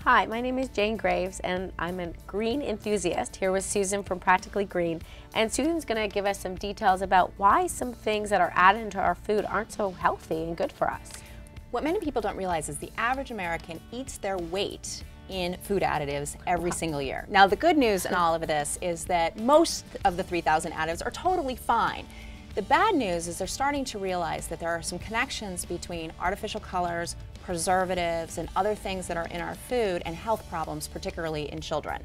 Hi, my name is Jane Graves and I'm a green enthusiast here with Susan from Practically Green. And Susan's going to give us some details about why some things that are added into our food aren't so healthy and good for us. What many people don't realize is the average American eats their weight in food additives every single year. Now the good news in all of this is that most of the 3,000 additives are totally fine. The bad news is they're starting to realize that there are some connections between artificial colors, preservatives, and other things that are in our food and health problems, particularly in children.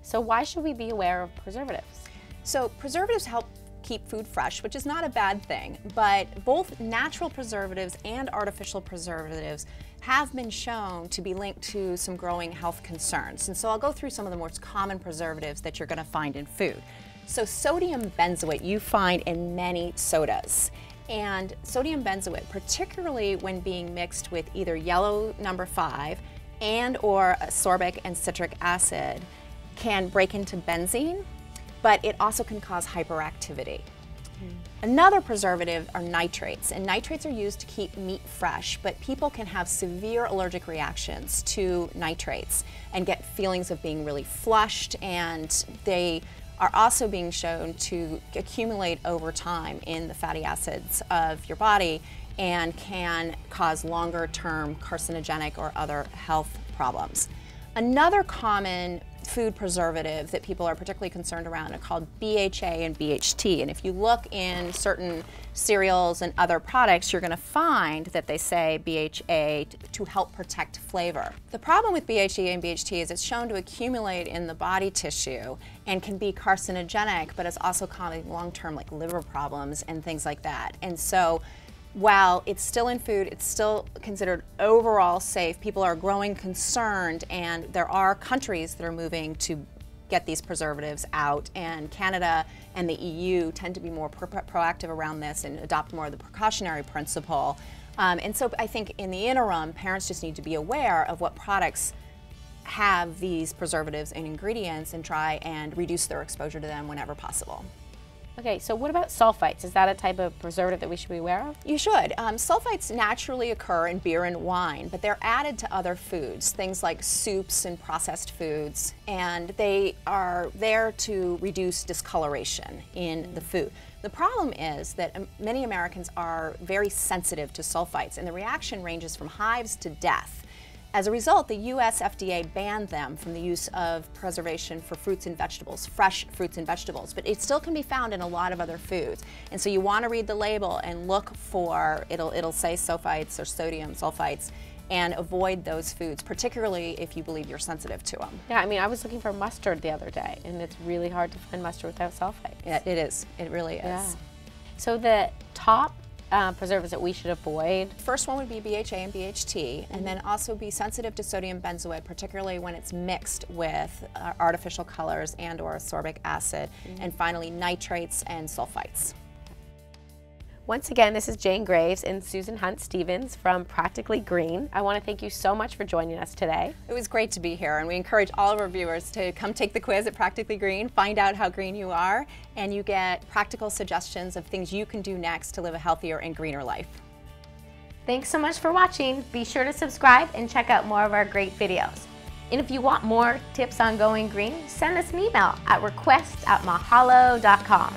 So why should we be aware of preservatives? So preservatives help keep food fresh, which is not a bad thing, but both natural preservatives and artificial preservatives have been shown to be linked to some growing health concerns. And so I'll go through some of the most common preservatives that you're going to find in food. So sodium benzoate you find in many sodas. And sodium benzoate, particularly when being mixed with either yellow number 5 and or ascorbic and citric acid, can break into benzene, but it also can cause hyperactivity. Another preservative are nitrates, and nitrates are used to keep meat fresh, but people can have severe allergic reactions to nitrates and get feelings of being really flushed, and they are also being shown to accumulate over time in the fatty acids of your body and can cause longer-term carcinogenic or other health problems. Another common food preservative that people are particularly concerned around are called BHA and BHT, and if you look in certain cereals and other products, you're going to find that they say BHA to help protect flavor. The problem with BHA and BHT is it's shown to accumulate in the body tissue and can be carcinogenic, but it's also causing long-term like liver problems and things like that. And so while it's still in food, it's still considered overall safe. People are growing concerned, and there are countries that are moving to get these preservatives out, and Canada and the EU tend to be more proactive around this and adopt more of the precautionary principle. And so I think in the interim, parents just need to be aware of what products have these preservatives and ingredients and try and reduce their exposure to them whenever possible. Okay, so what about sulfites? Is that a type of preservative that we should be aware of? You should. Sulfites naturally occur in beer and wine, but they're added to other foods, things like soups and processed foods, and they are there to reduce discoloration in the food. The problem is that many Americans are very sensitive to sulfites, and the reaction ranges from hives to death. As a result, the US FDA banned them from the use of preservation for fruits and vegetables, fresh fruits and vegetables, but it still can be found in a lot of other foods. And so you want to read the label and look for, it'll say sulfites or sodium sulfites, and avoid those foods, particularly if you believe you're sensitive to them. Yeah, I mean, I was looking for mustard the other day, and it's really hard to find mustard without sulfites. Yeah, it is. It really is. Yeah. So the top preservatives that we should avoid? First one would be BHA and BHT, and then also be sensitive to sodium benzoate, particularly when it's mixed with artificial colors and or ascorbic acid, and finally nitrates and sulfites. Once again, this is Jane Graves and Susan Hunt-Stevens from Practically Green. I want to thank you so much for joining us today. It was great to be here, and we encourage all of our viewers to come take the quiz at Practically Green, find out how green you are, and you get practical suggestions of things you can do next to live a healthier and greener life. Thanks so much for watching. Be sure to subscribe and check out more of our great videos. And if you want more tips on going green, send us an email at request@mahalo.com.